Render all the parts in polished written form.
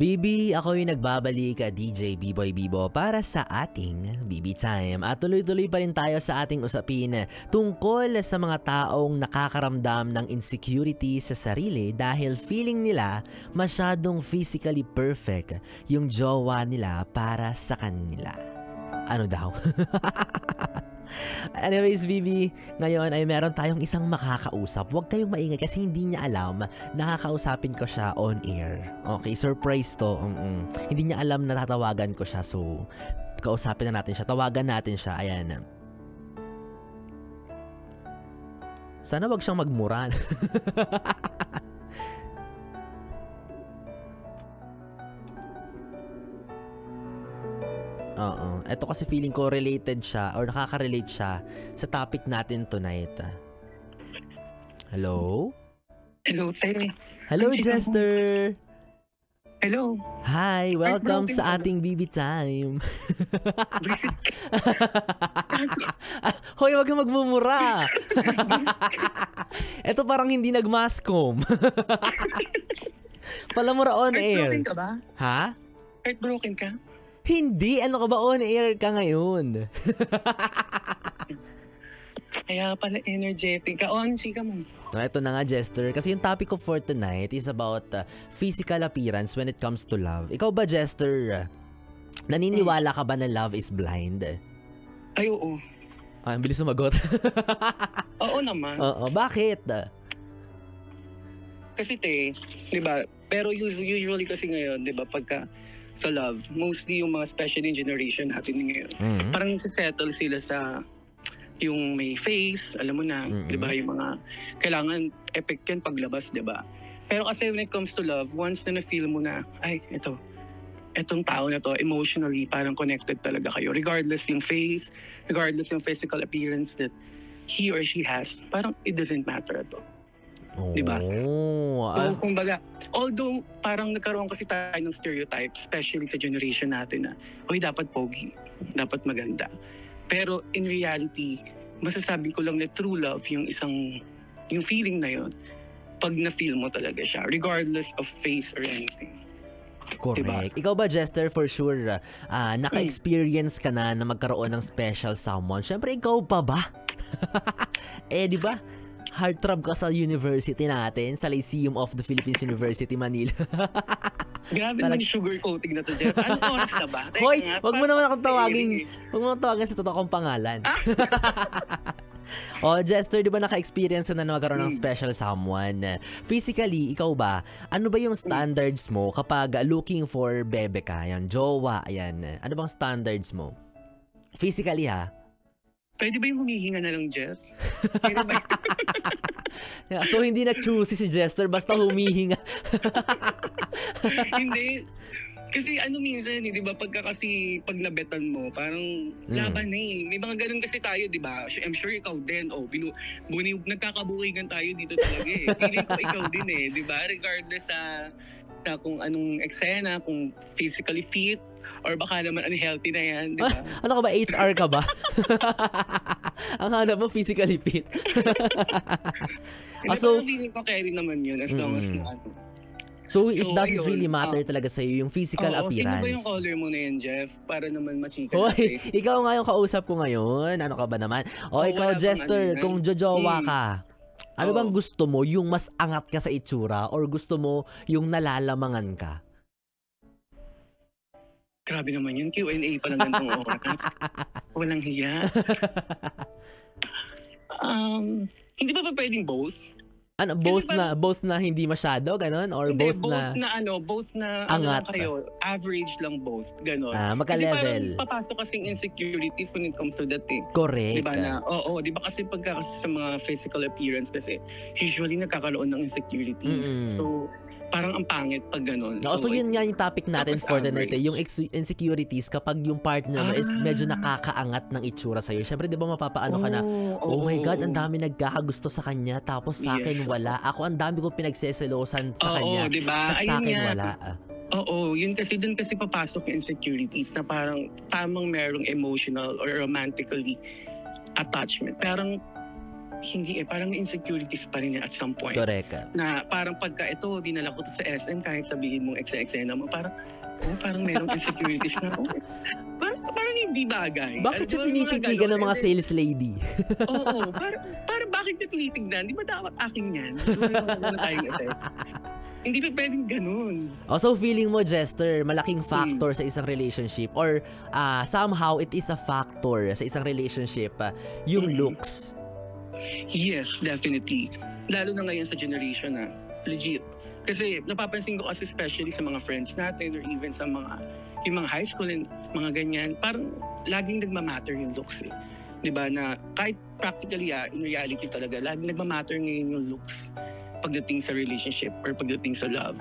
Bibi, ako yung nagbabalik, DJ B-Boy Bibo para sa ating BB Time. At tuloy-tuloy pa rin tayo sa ating usapin tungkol sa mga taong nakakaramdam ng insecurity sa sarili dahil feeling nila masyadong physically perfect yung jowa nila para sa kanila. Ano daw? Anyways, Bibi, ngayon ay meron tayong isang makakausap. Huwag kayong maingay kasi hindi niya alam. Nakakausapin ko siya on air. Okay, surprise to. Hindi niya alam na tatawagan ko siya. So, kausapin na natin siya. Tawagan natin siya. Ayan. Sana wag siyang magmura. Oo. Ito kasi feeling ko related siya or nakaka-relate siya sa topic natin tonight. Hello? Hello, Tay. Hello, Jester. Hello. Hi, welcome sa ating BB Time. Hoy, wag kang magmumura. Ito parang hindi nagmaskom. Palamura on air. Heartbroken ka ba? Ha? Heartbroken ka? Hindi, ano ka ba, on air ka ngayon? Kaya pala energetic ka. On, chika mo. Ito na nga, Jester. Kasi yung topic ko for tonight is about physical appearance when it comes to love. Ikaw ba, Jester? Naniniwala ka ba na love is blind? Ay, oo. Ang bilis sumagot. Oo naman. Oo, bakit? Kasi, te, di ba, pero usually kasi ngayon, di ba, pagka sa love, mostly yung mga special generation natin ngayon, parang nasisettle sila sa yung may face, alam mo na, di ba, yung mga kailangan epic yan paglabas, di ba? Pero kasi when it comes to love, once na na-feel mo na, ay, etong tao na to, emotionally, parang connected talaga kayo. Regardless yung face, regardless yung physical appearance that he or she has, parang it doesn't matter at all. Diba? So, kumbaga, although parang nagkaroon kasi tayo ng stereotype, especially sa generation natin na, oy, dapat pogi, dapat maganda. Pero in reality, masasabi ko lang na true love, yung feeling na yun, pag na-feel mo talaga siya, regardless of face or anything. Correct. Diba? Ikaw ba, Jester, for sure, naka-experience ka na magkaroon ng special someone? Siyempre, ikaw pa ba? Di ba? Heartthrob ka sa university natin, sa Lyceum of the Philippines University, Manila. Grabe naman yung sugar coating na to, Jeff. Anong oras na ba? Hoy, wag mo naman akong tawagin. Wag mo naman tawagin sa totoo kong pangalan. Jester, di ba naka-experience na magkaroon ng special someone? Physically, ikaw ba? Ano ba yung standards mo kapag looking for bebe ka? Yan, jowa, ayan. Ano bang standards mo? Physically, ha? Pwede ba yung humihinga na lang, Jeff? So, hindi na choosy si Jester, basta humihinga. Hindi. Kasi minsan, di ba, pag nabetan mo, parang laban na eh. May mga ganun kasi tayo, di ba? I'm sure ikaw din. Nagkakabuhingan tayo dito talaga eh. Feeling ko ikaw din eh, di ba? Regardless sa kung anong eksena, kung physically fit, or baka naman unhealthy na yan, di ba? Ano ka ba? HR ka ba? Ang hanap mo, physically fit. So, feeling ko carry naman yun as long as So, it doesn't really matter talaga sa'yo yung physical appearance. Sino ba yung color mo na yan, Jeff? Para naman machika natin. Ikaw nga yung kausap ko ngayon. Ano ka ba naman? Ikaw, Jester, kung jojowa ka, ano bang gusto mo? Yung mas angat ka sa itsura or gusto mo yung nalalamangan ka? Grabe naman yun. Q&A pa lang gantong oras. Walang hiya. Hindi ba pwedeng both? Ano, both na hindi masyado, ganon? Or hindi, both na angat kayo. Average lang both, ganon. Magka-level. Kasi parang papasok kasing insecurities when it comes to that thing. Correct. Diba na, di ba kasi pagka sa mga physical appearance kasi, usually nagkakaroon ng insecurities. So, parang ang pangit pag gano'n. So yun nga yung topic natin for the night. Yung insecurities kapag yung partner mo is medyo nakakaangat ng itsura sa'yo. Siyempre, di ba mapapaano ka na, oh my God, ang dami nagkakagusto sa kanya, tapos sa akin wala. Ako, ang dami kong pinagseselosan sa kanya, diba? tapos sa akin wala. Yun kasi dun kasi papasok yung insecurities na parang tamang merong emotional or romantically attachment. Parang hindi parang may insecurities pa rin at some point. Correct. Na parang pagka ito, dinala ko to sa SM, kahit sabihin mong eksena mo, parang merong insecurities na, parang hindi bagay. Bakit siya tinititigan ng mga sales lady? Oo, parang bakit niya tinitignan? Di ba dapat akin yan? Ano tayong effect? Hindi pa pwedeng ganun. So feeling mo, Jester, malaking factor sa isang relationship or somehow it is a factor sa isang relationship, yung looks? Yes, definitely. Lalo na ngayon sa generation na legit. Kasi napapansin ko kasi especially sa mga friends natin or even sa yung mga high school and mga ganyan, parang laging nagmamatter yung looks eh. Diba na kahit practically in reality talaga, laging nagmamatter ngayon yung looks pagdating sa relationship or pagdating sa love.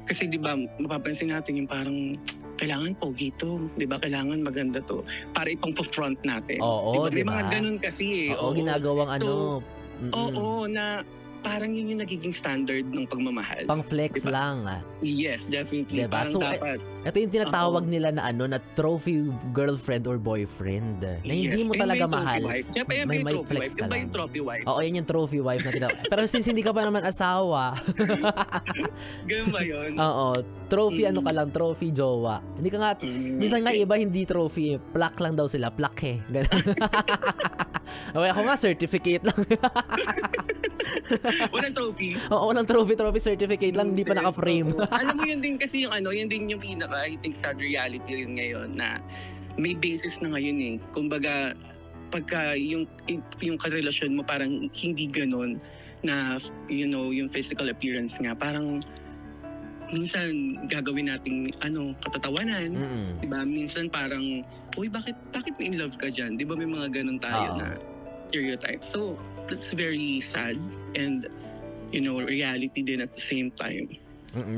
Kasi di ba mapapansin natin yung parang kailangan pogi to, di ba? Kailangan maganda to para ipang-front natin. Oo, diba? di ba? May mga ganun kasi eh. Oo, ginagawang Oo, na parang yun yung nagiging standard ng pagmamahal. Pang-flex diba? lang. Yes, definitely. Diba? Parang So, dapat. Ito yung tinatawag nila na na trophy girlfriend or boyfriend. Na hindi mo talaga mahal. Siyempre, may flex ka lang. Iba yung trophy wife. Oo, yan yung trophy wife na tinatawag. Pero since hindi ka pa naman asawa. Ganun ba yun? Oo. Trophy ano ka lang, trophy jowa. Hindi ka nga, minsan nga iba hindi trophy. Plaque lang daw sila. Plaque eh. Ganun. Okay, ako nga certificate lang. Walang trophy. Oo, walang trophy certificate lang, hindi pa naka-frame. Alam mo yun din kasi yung yun din yung pinaka, I think, sad reality rin ngayon na may basis na ngayon eh. Kumbaga, pagka yung karelasyon mo parang hindi ganun na, yung physical appearance nga, parang minsan gagawin nating katatawanan, 'di ba? Minsan parang, "Uy, bakit in love ka diyan?" 'Di ba may mga ganun tayo na stereotype. So, that's very sad and reality din at the same time.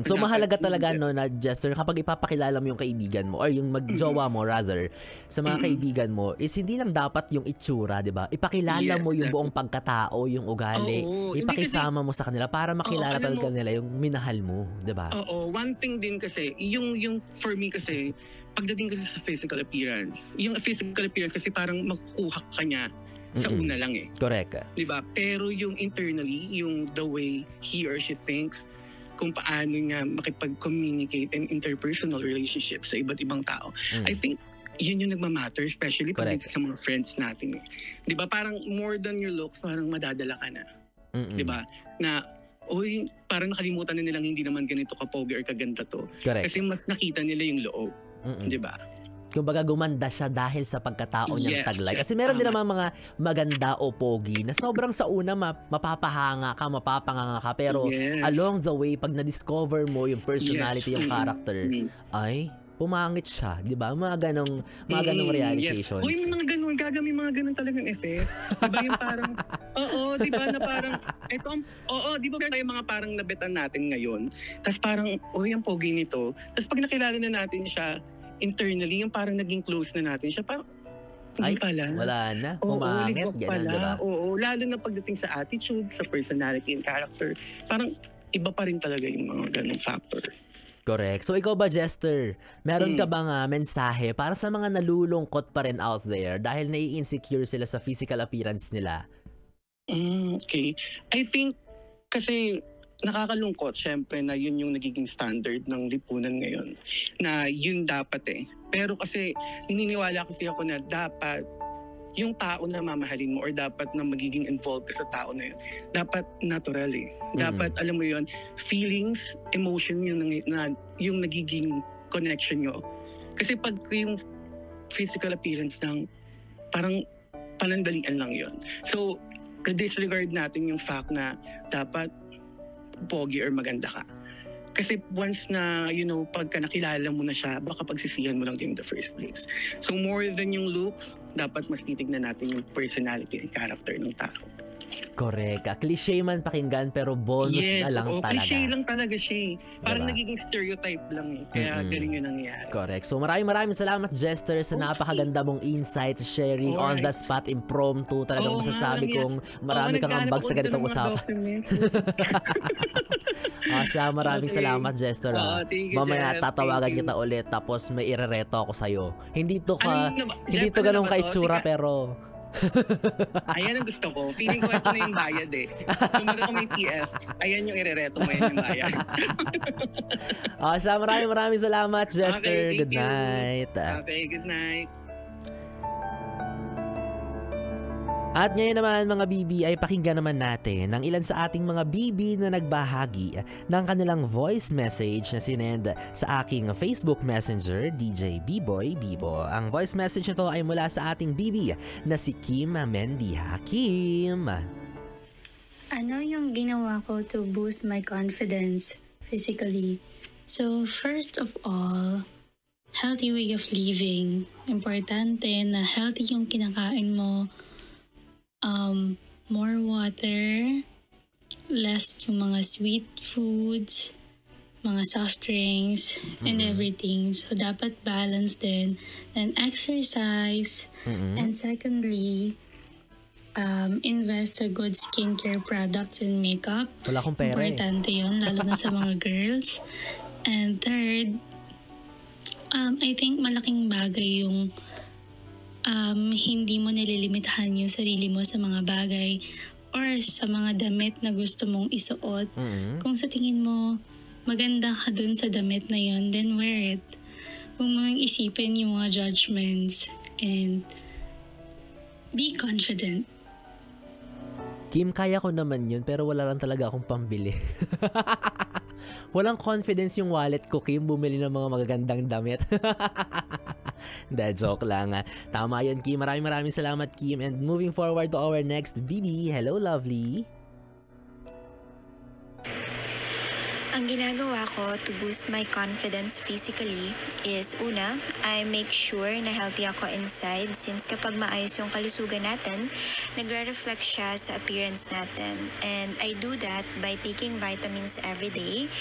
So mahalaga talaga na Jester, kapag ipapakilala mo yung kaibigan mo or yung magjowa mo rather sa mga kaibigan mo is hindi lang dapat yung itsura, 'di ba? Ipakilala mo yung buong pagkatao, yung ugali, ipakisama mo sa kanila para makilala talaga nila yung minahal mo, 'di ba? Oo, one thing din kasi, yung for me kasi pagdating kasi sa physical appearance, yung physical appearance kasi parang makukuha ka niya sa una lang eh. Correct. 'Di ba? Pero yung internally, yung the way he or she thinks, kung paano nga makipag-communicate and interpersonal relationship sa iba't ibang tao. I think yun yung nagmamatter, especially pag sa mga friends natin. Di ba? Parang more than your looks, parang madadala ka na. Di ba? Na, parang nakalimutan na nilang hindi naman ganito ka-pogi or kaganda to. Correct. Kasi mas nakita nila yung loob. Di ba? Kumbaga gumanda siya dahil sa pagkatao niyang taglay. Kasi meron din naman mga maganda o pogi na sobrang sa una mapapahanga ka, mapapanganga ka. Pero along the way, pag na-discover mo yung personality, yung character, ay pumangit siya, 'di ba? Mga ganong realizations. Uy, may mga ganun, may mga ganun talagang effect. 'Di ba yung parang 'di ba na parang di ba tayo mga parang nabetan natin ngayon. Tapos parang ang pogi nito. Tapos pag nakilala na natin siya internally, yung parang naging close na natin siya, parang hindi pala. Wala na. Pumangit. Ganun, diba? Oo, lalo na pagdating sa attitude, sa personality and character, parang iba pa rin talaga yung mga ganung factor. Correct. So ikaw ba, Jester, meron ka bang mensahe para sa mga nalulungkot pa rin out there dahil nai-insecure sila sa physical appearance nila? Okay. I think kasi nakakalungkot syempre na yun yung nagiging standard ng lipunan ngayon. Na yun dapat eh. Pero kasi naniniwala kasi ako na dapat yung tao na mamahalin mo or dapat na magiging involved ka sa tao na yun, dapat natural eh. Dapat, alam mo yun, feelings, emotion yung nagiging connection nyo. Kasi pag yung physical appearance ng parang panandalian lang yun. So, disregard natin yung fact na dapat pogi or maganda ka. Kasi once na, pagka nakilala mo na siya, baka pagsisihan mo lang din in the first place. So more than yung looks, dapat mas titignan natin yung personality and character ng tao. Correct. Cliche man pakinggan pero bonus na lang talaga. Cliche lang talaga siya. Parang nagiging stereotype lang eh. Kaya galing yun nangyayari. Correct. So maraming salamat, Jester, sa napakaganda mong insight, sharing on the spot, impromptu. Talagang masasabi kong marami kang ambag sa ganitong usapan. Maraming salamat, Jester. Mamaya tatawagan kita ulit tapos may irereto ako sa'yo. Hindi to ganun kaitsura pero Ayan ang gusto ko. Feeling ko ito na yung bayad eh. Kung ako may TF, ayan yung irereto mo, yan yung bayad. Siya, maraming salamat, Jester. Okay, good night. Okay, good night. At ngayon naman mga BB ay pakinggan naman natin ng ilan sa ating mga BB na nagbahagi ng kanilang voice message na sinend sa aking Facebook Messenger, DJ B-Boy Bibo. Ang voice message nito ay mula sa ating BB na si Kim Mendiha. Kim! Ano yung ginawa ko to boost my confidence physically? So first of all, healthy way of living. Importante na healthy yung kinakain mo. More water, less yung mga sweet foods, mga soft drinks, and everything. So, dapat balance din. And exercise. And secondly, invest sa good skincare products and makeup. Wala akong pera Importante yun, lalo na sa mga girls. And third, I think malaking bagay yung hindi mo nililimitahan yung sarili mo sa mga bagay or sa mga damit na gusto mong isuot. Kung sa tingin mo maganda ka dun sa damit na yun, then wear it. Huwag mo nang isipin yung mga judgments and be confident. Kim, kaya ko naman yun pero wala lang talaga akong pambili. Walang confidence yung wallet ko, Kim, bumili ng mga magagandang damit. Joke lang. Tama yun, Kim. Maraming salamat, Kim. And moving forward to our next BB. Hello, lovely. Ang ginagawa ko to boost my confidence physically is una, I make sure na healthy ako inside since kapag maayos yung kalusugan natin, nagre-reflect siya sa appearance natin. And I do that by taking vitamins every day,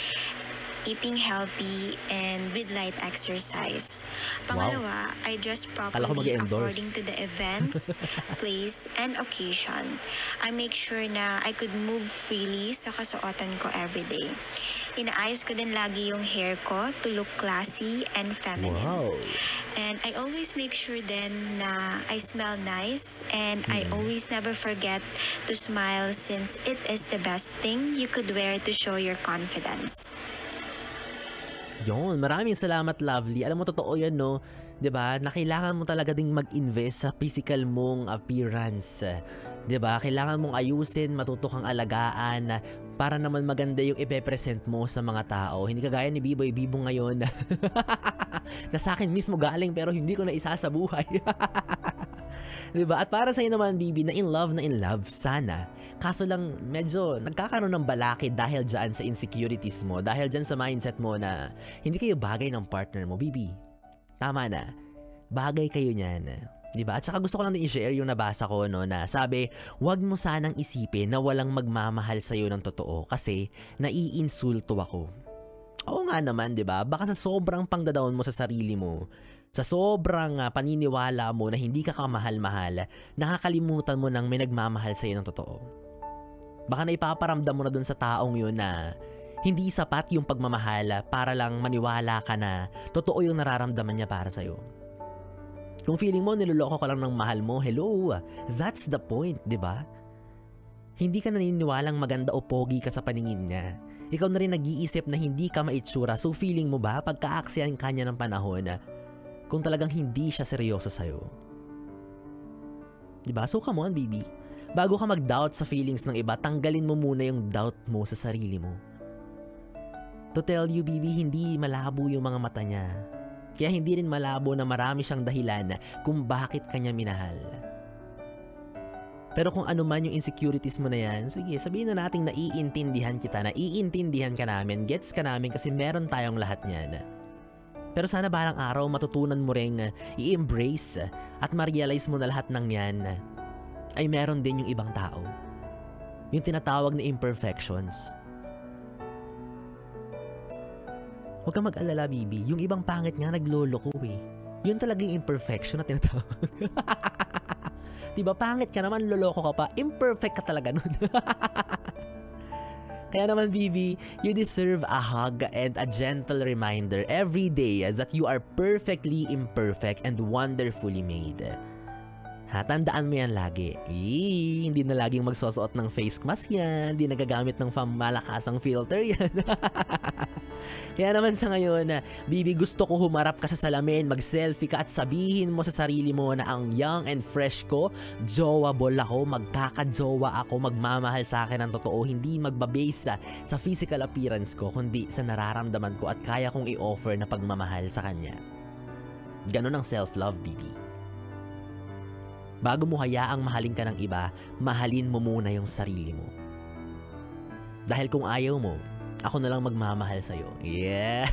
eating healthy, and with light exercise. Pangalawa, I dress properly according to the events, place, and occasion. I make sure na I could move freely sa kasuotan ko every day. Inaayos ko din lagi yung hair ko to look classy and feminine. Wow. And I always make sure then na I smell nice and I always never forget to smile since it is the best thing you could wear to show your confidence. Yun, maraming salamat, lovely. Alam mo, totoo yan, no? 'Di ba? Na kailangan mo talaga ding mag-invest sa physical mong appearance. 'Di ba? Kailangan mong ayusin, matuto kang alagaan para naman maganda yung ipe-present mo sa mga tao. Hindi kagaya ni B-Boy Bibo ngayon na sa akin mismo galing pero hindi ko na isa sa buhay. Diba? At para sa'yo naman, BB, na in love sana. Kaso lang, medyo nagkakaroon ng balakid dahil dyan sa insecurities mo, dahil dyan sa mindset mo na hindi kayo bagay ng partner mo, BB. Tama na. Bagay kayo niyan. Diba? At saka gusto ko lang din i-share yung nabasa ko, no, na sabi, wag mo sanang isipin na walang magmamahal sa'yo ng totoo kasi naiinsulto ako. Oo nga naman, diba? Baka sa sobrang pangdadaon mo sa sarili mo, sa sobrang paniniwala mo na hindi ka kamahal-mahal, nakakalimutan mo nang may nagmamahal sa'yo ng totoo. Baka na ipaparamdam mo na dun sa taong yun na hindi sapat yung pagmamahal para lang maniwala ka na totoo yung nararamdaman niya para sa'yo. Kung feeling mo niloloko ka lang ng mahal mo, hello, that's the point, di ba? Hindi ka naniniwalang maganda o pogi ka sa paningin niya. Ikaw na rin nag-iisip na hindi ka maitsura, so feeling mo ba pagkaaksyan ka niya ng panahon kung talagang hindi siya seryoso sa'yo? Diba? So come on, baby. Bago ka mag-doubt sa feelings ng iba, tanggalin mo muna yung doubt mo sa sarili mo. To tell you, baby, hindi malabo yung mga mata niya. Kaya hindi rin malabo na marami siyang dahilan kung bakit kanya minahal. Pero kung ano man yung insecurities mo na yan, sige, sabihin na natin naiintindihan kita, naiintindihan ka namin, gets ka namin kasi meron tayong lahat niyan. Pero sana balang araw matutunan mo ring i-embrace at ma-realize mo na lahat ng yan ay meron din yung ibang tao. Yung tinatawag na imperfections. Huwag kang mag-alala, baby. Yung ibang pangit nga nagloloko eh. Yun talagang imperfection na tinatawag. Diba, pangit ka naman, loloko ka pa, imperfect ka talaga nun. Kaya naman, BB, you deserve a hug and a gentle reminder every day that you are perfectly imperfect and wonderfully made. Ha, tandaan mo yan lagi. Hindi na laging magsusuot ng face mask yan. Hindi nagagamit ng malakasang filter yan. Kaya naman sa ngayon, Bibi, gusto ko humarap ka sa salamin, mag-selfie ka at sabihin mo sa sarili mo na ang young and fresh ko, jowable ako, magkaka-jowa ako, magmamahal sa akin ng totoo, hindi magbabase sa physical appearance ko, kundi sa nararamdaman ko at kaya kong i-offer na pagmamahal sa kanya. Ganon ang self-love, Bibi. Bago mo hayaang mahalin ka ng iba, mahalin mo muna yung sarili mo. Dahil kung ayaw mo, ako na lang magmamahal sa'yo. Yeah!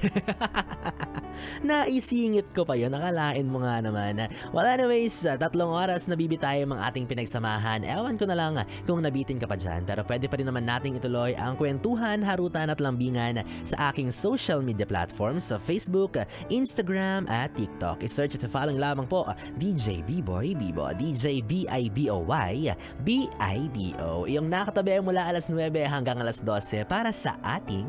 Naisingit ko pa yun. Nakalain mo nga naman. Well, anyways, 3 oras na bibitayim ang ating pinagsamahan. Ewan ko na lang kung nabitin ka pa dyan. Pero pwede pa rin naman nating ituloy ang kwentuhan, harutan at lambingan sa aking social media platforms sa Facebook, Instagram at TikTok. I-search at follow lamang po DJ Biboy Bibo. DJ B-I-B-O-Y B-I-B-O. Yung nakatabi mula alas 9 hanggang alas 12 para sa ating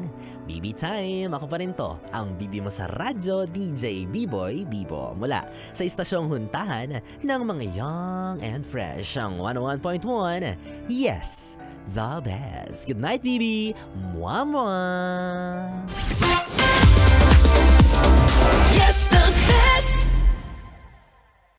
Bibi Time. Ako pa rin to, ang Bibi mo sa radyo, DJ Biboy Bibo. Mula sa istasyong huntahan ng mga young and fresh, ang 101.1, yes, the best. Good night, Bibi. Mwah! Yes, the best.